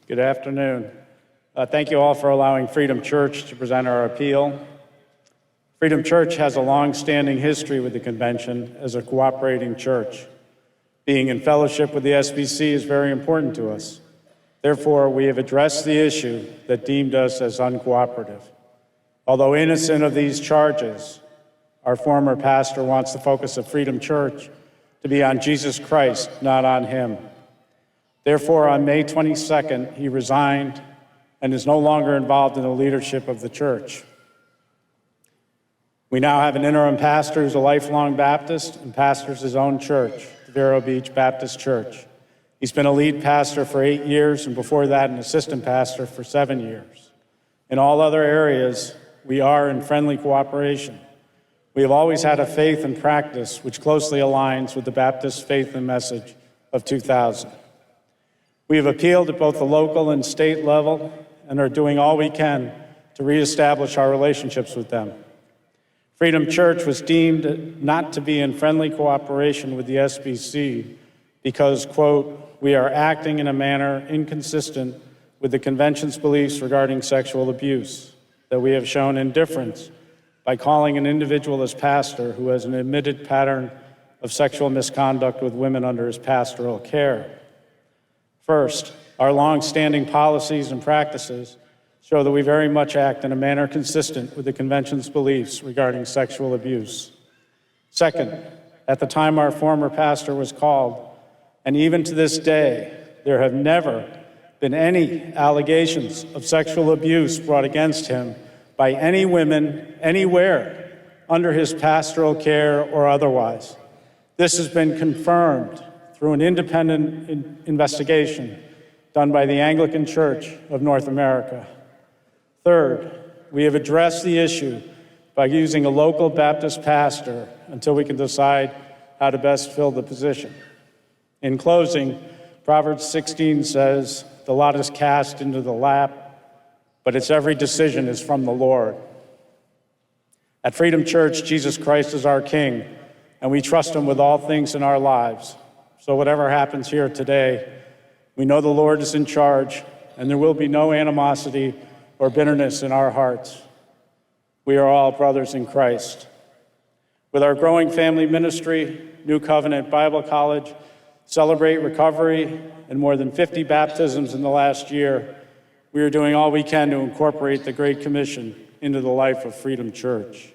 Good afternoon. Thank you all for allowing Freedom Church to present our appeal. Freedom Church has a long-standing history with the convention as a cooperating church. Being in fellowship with the SBC is very important to us. Therefore, we have addressed the issue that deemed us as uncooperative. Although innocent of these charges, our former pastor wants the focus of Freedom Church to be on Jesus Christ, not on him. Therefore, on May 22nd, he resigned and is no longer involved in the leadership of the church. We now have an interim pastor who's a lifelong Baptist and pastors his own church, the Vero Beach Baptist Church. He's been a lead pastor for 8 years, and before that, an assistant pastor for 7 years. In all other areas, we are in friendly cooperation. We have always had a faith and practice which closely aligns with the Baptist faith and message of 2000. We have appealed at both the local and state level and are doing all we can to reestablish our relationships with them. Freedom Church was deemed not to be in friendly cooperation with the SBC because, quote, we are acting in a manner inconsistent with the convention's beliefs regarding sexual abuse, that we have shown indifference by calling an individual as pastor who has an admitted pattern of sexual misconduct with women under his pastoral care. First, our long-standing policies and practices show that we very much act in a manner consistent with the convention's beliefs regarding sexual abuse. Second, at the time our former pastor was called, and even to this day, there have never been any allegations of sexual abuse brought against him by any women anywhere under his pastoral care or otherwise. This has been confirmed through an independent investigation done by the Anglican Church of North America. Third, we have addressed the issue by using a local Baptist pastor until we can decide how to best fill the position. In closing, Proverbs 16 says, "The lot is cast into the lap, but its every decision is from the Lord." At Freedom Church, Jesus Christ is our King, and we trust him with all things in our lives. So whatever happens here today, we know the Lord is in charge, and there will be no animosity or bitterness in our hearts. We are all brothers in Christ. With our growing family ministry, New Covenant Bible College, Celebrate Recovery, and more than 50 baptisms in the last year, we are doing all we can to incorporate the Great Commission into the life of Freedom Church.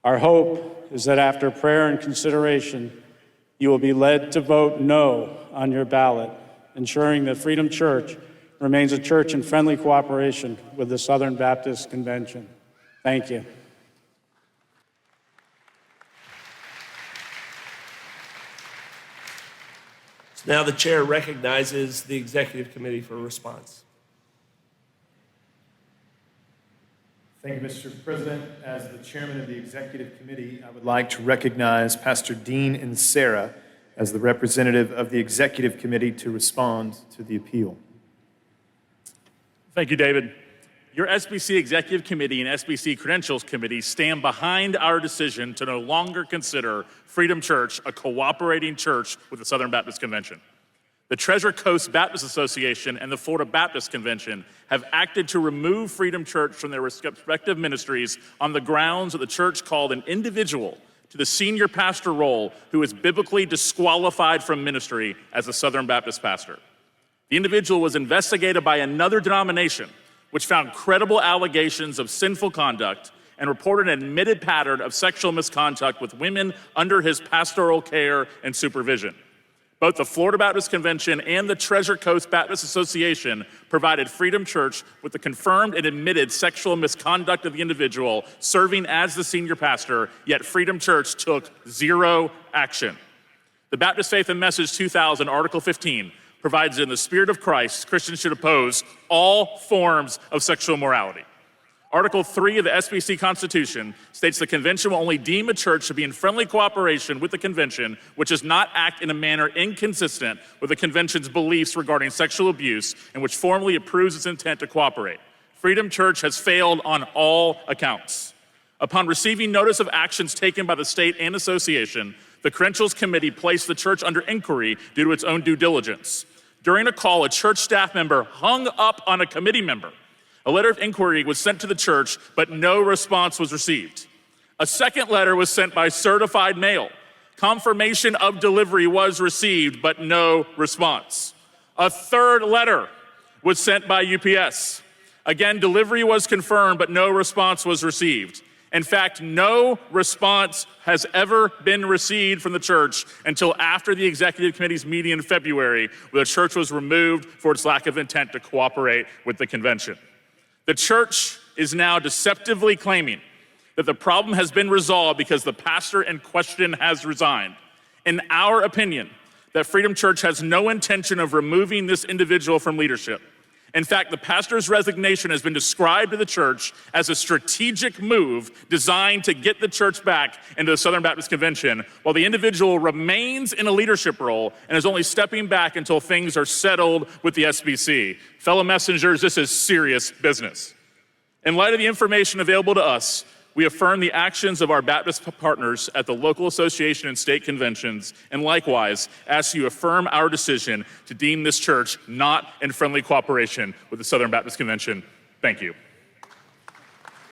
Our hope is that after prayer and consideration, you will be led to vote no on your ballot, ensuring that Freedom Church remains a church in friendly cooperation with the Southern Baptist Convention. Thank you. So now the chair recognizes the executive committee for a response. Thank you, Mr. President. As the chairman of the executive committee, I would like to recognize Pastor Dean and Sarah as the representative of the executive committee to respond to the appeal. Thank you, David. Your SBC Executive Committee and SBC Credentials Committee stand behind our decision to no longer consider Freedom Church a cooperating church with the Southern Baptist Convention. The Treasure Coast Baptist Association and the Florida Baptist Convention have acted to remove Freedom Church from their respective ministries on the grounds that the church called an individual to the senior pastor role who is biblically disqualified from ministry as a Southern Baptist pastor. The individual was investigated by another denomination, which found credible allegations of sinful conduct and reported an admitted pattern of sexual misconduct with women under his pastoral care and supervision. Both the Florida Baptist Convention and the Treasure Coast Baptist Association provided Freedom Church with the confirmed and admitted sexual misconduct of the individual serving as the senior pastor, yet Freedom Church took zero action. The Baptist Faith and Message 2000, Article 15, provides that in the spirit of Christ, Christians should oppose all forms of sexual immorality. Article 3 of the SBC Constitution states the convention will only deem a church to be in friendly cooperation with the convention which does not act in a manner inconsistent with the convention's beliefs regarding sexual abuse and which formally approves its intent to cooperate. Freedom Church has failed on all accounts. Upon receiving notice of actions taken by the state and association, the Credentials Committee placed the church under inquiry due to its own due diligence. During a call, a church staff member hung up on a committee member. A letter of inquiry was sent to the church, but no response was received. A second letter was sent by certified mail. Confirmation of delivery was received, but no response. A third letter was sent by UPS. Again, delivery was confirmed, but no response was received. In fact, no response has ever been received from the church until after the executive committee's meeting in February, where the church was removed for its lack of intent to cooperate with the convention. The church is now deceptively claiming that the problem has been resolved because the pastor in question has resigned. In our opinion, that Freedom Church has no intention of removing this individual from leadership. In fact, the pastor's resignation has been described to the church as a strategic move designed to get the church back into the Southern Baptist Convention, while the individual remains in a leadership role and is only stepping back until things are settled with the SBC. Fellow messengers, this is serious business. In light of the information available to us, we affirm the actions of our Baptist partners at the local association and state conventions, and likewise ask you affirm our decision to deem this church not in friendly cooperation with the Southern Baptist Convention. Thank you.